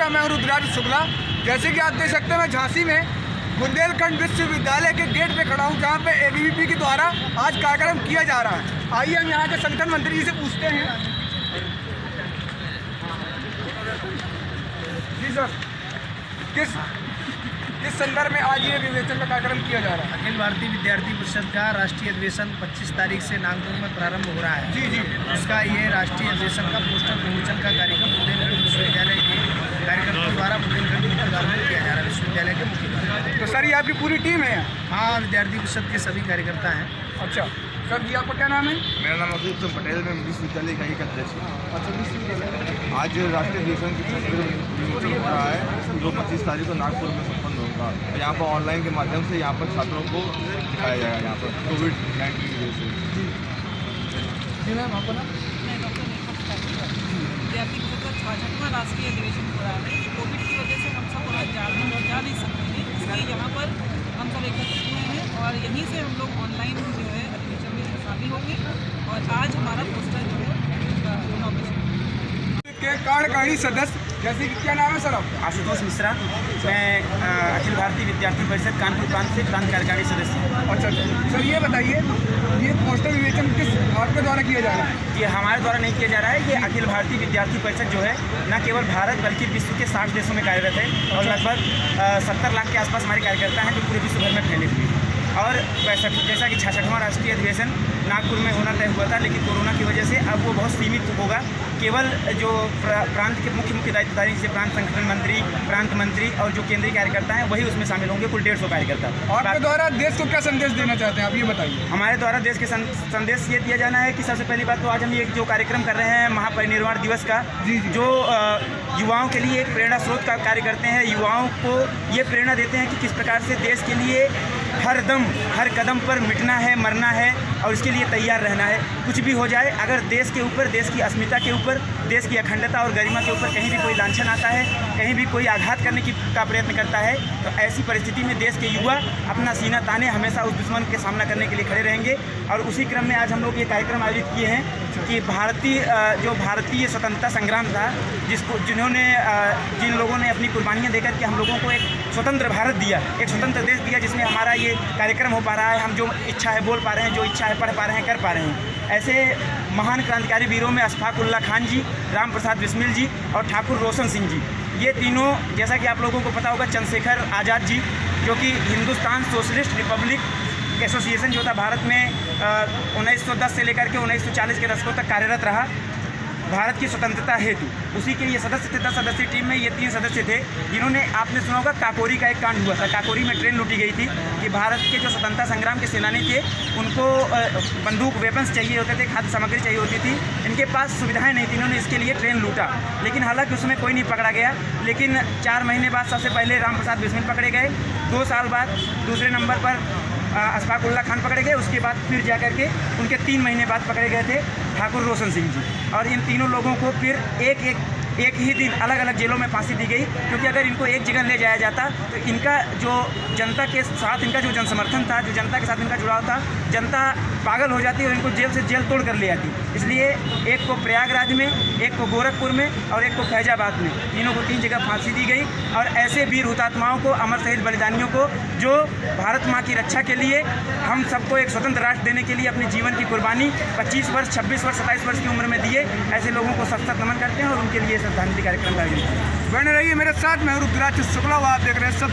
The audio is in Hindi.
नमस्कार, मैं रुद्राज शुक्ला। जैसे कि आप देख सकते हैं, मैं झांसी में बुंदेलखंड विश्वविद्यालय के गेट पे खड़ा हूँ, जहाँ पे एबीवीपी के द्वारा आज कार्यक्रम किया जा रहा है। आइए हम यहाँ के संगठन मंत्री जी से पूछते हैं। जी सर, किस संदर्भ में आज ये अधिवेशन का कार्यक्रम किया जा रहा है? अखिल भारतीय विद्यार्थी परिषद का राष्ट्रीय अधिवेशन 25 तारीख से नागपुर में प्रारंभ हो रहा है। जी। उसका ये राष्ट्रीय अधिवेशन का पोस्टर विमोचन का कार्यक्रम बुंदेलखंड विश्वविद्यालय के कार्यकर्ताओं द्वारा बुंदेलखंड में प्रारंभ किया जा रहा है, विश्वविद्यालय के मुख्य। तो सर, ये आपकी पूरी टीम है? हाँ, विद्यार्थी परिषद के सभी कार्यकर्ता हैं। अच्छा सर जी, आपका क्या नाम है? मेरा नाम अभिजीत सिंह पटेल, मैं विश्वविद्यालय का एक अध्यक्ष हूँ। अच्छा, विश्वविद्यालय आज राष्ट्रीय अधिवेशन की विमोचन हो रहा है, जो 25 तारीख को नागपुर में संपन्न होगा। यहाँ पर ऑनलाइन के माध्यम से यहाँ पर छात्रों को दिखाया जाएगा, यहाँ पर कोविड-19 की वजह से। जी मैम, आपको ना विद्यार्थी परिषद का 66वां राष्ट्रीय अधिवेशन हो रहा है। कोविड की वजह से हम सब वहाँ जा नहीं सकते हैं, इसलिए यहाँ पर हम सब एकत्रित हुए हैं और यहीं से हम लोग ऑनलाइन जो है अधिवेशन में शामिल होंगे। और आज हमारा पोस्टर जो है के कार्यकारिणी सदस्य, जैसे कि क्या नाम है सर आपका? आशुतोष मिश्रा, मैं अखिल भारतीय विद्यार्थी परिषद कानपुर प्रांत से प्रांत कार्यकारिणी सदस्य हूँ। अच्छा सर, ये बताइए, ये पोस्टर विवेचन किस आपके द्वारा किया जा रहा है? ये हमारे द्वारा नहीं किया जा रहा है। ये अखिल भारतीय विद्यार्थी परिषद जो है न केवल भारत बल्कि विश्व के 60 देशों में कार्यरत है और लगभग 70 लाख के आसपास हमारे कार्यकर्ता हैं, जो पूरे विश्व भर में फैले हुए हैं। और जैसा कि 66वां राष्ट्रीय अधिवेशन नागपुर में होना तय हुआ था, लेकिन कोरोना की वजह से अब वो बहुत सीमित होगा। केवल जो प्रांत के मुख्य दायित्वधारी जैसे प्रांत संगठन मंत्री, प्रांत मंत्री और जो केंद्रीय कार्यकर्ता हैं वही उसमें शामिल होंगे, कुल 150 कार्यकर्ता। और आपके द्वारा देश को क्या संदेश देना चाहते हैं, आप ये बताइए? हमारे द्वारा देश के संदेश ये दिया जाना है कि सबसे पहली बात तो आज हम ये जो कार्यक्रम कर रहे हैं महापरिनिर्वाण दिवस का, जो युवाओं के लिए एक प्रेरणा स्रोत का कार्य करते हैं। युवाओं को ये प्रेरणा देते हैं कि किस प्रकार से देश के लिए हर दम हर कदम पर मिटना है, मरना है और इसके लिए तैयार रहना है। कुछ भी हो जाए, अगर देश के ऊपर, देश की अस्मिता के ऊपर, देश की अखंडता और गरिमा के ऊपर कहीं भी कोई लांछन आता है, कहीं भी कोई आघात करने का प्रयत्न करता है, तो ऐसी परिस्थिति में देश के युवा अपना सीना ताने हमेशा उस दुश्मन के सामना करने के लिए खड़े रहेंगे। और उसी क्रम में आज हम लोग ये कार्यक्रम आयोजित किए हैं कि भारतीय स्वतंत्रता संग्राम था, जिन लोगों ने अपनी कुर्बानियाँ देकर के हम लोगों को एक स्वतंत्र भारत दिया, एक स्वतंत्र देश दिया, जिसमें हमारा ये कार्यक्रम हो पा रहा है। हम जो इच्छा है बोल पा रहे हैं, जो इच्छा है पढ़ पा रहे हैं, कर पा रहे हैं। ऐसे महान क्रांतिकारी वीरों में अशफाक उल्लाह खान जी, राम प्रसाद बिस्मिल जी और ठाकुर रोशन सिंह जी, ये तीनों, जैसा कि आप लोगों को पता होगा, चंद्रशेखर आज़ाद जी, जो कि हिंदुस्तान सोशलिस्ट रिपब्लिक एसोसिएशन जो था भारत में 1910 से लेकर के 1940 के दशकों तक कार्यरत रहा भारत की स्वतंत्रता हेतु। उसी के ये सदस्य थे, 10 सदस्यीय टीम में ये 3 सदस्य थे, जिन्होंने, आपने सुना होगा काकोरी का एक कांड हुआ था। काकोरी में ट्रेन लूटी गई थी कि भारत के जो स्वतंत्रता संग्राम के सेनानी थे, उनको बंदूक, वेपन्स चाहिए होते थे, खाद्य सामग्री चाहिए होती थी, इनके पास सुविधाएं नहीं थी, इन्होंने इसके लिए ट्रेन लूटा। लेकिन हालांकि उसमें कोई नहीं पकड़ा गया। लेकिन 4 महीने बाद सबसे पहले राम प्रसाद बिस्मिल पकड़े गए, 2 साल बाद दूसरे नंबर पर अशफाक उल्लाह खान पकड़े गए, उसके बाद फिर जाकर के उनके 3 महीने बाद पकड़े गए थे ठाकुर रोशन सिंह जी। और इन तीनों लोगों को फिर एक ही दिन अलग अलग जेलों में फांसी दी गई, क्योंकि अगर इनको एक जगह ले जाया जाता तो इनका जो जनता के साथ इनका जो जनसमर्थन था, जो जनता के साथ इनका जुड़ाव था, जनता पागल हो जाती और इनको जेल से जेल तोड़ कर ले आती। इसलिए एक को प्रयागराज में, एक को गोरखपुर में और एक को फैजाबाद में, तीनों को 3 जगह फांसी दी गई। और ऐसे वीर हुतात्माओं को, अमर शहीद बलिदानियों को, जो भारत माँ की रक्षा के लिए, हम सबको एक स्वतंत्र राष्ट्र देने के लिए अपने जीवन की कुर्बानी 25 वर्ष, 26 वर्ष, 27 वर्ष की उम्र में दिए, ऐसे लोगों को सख्त नमन करते हैं और उनके लिए श्रद्धांजलि कार्यक्रम का आयोजन करते हैं। बने रहिए मेरे साथ, मैं रुद्राज शुक्ला, आप देख रहे हैं सब।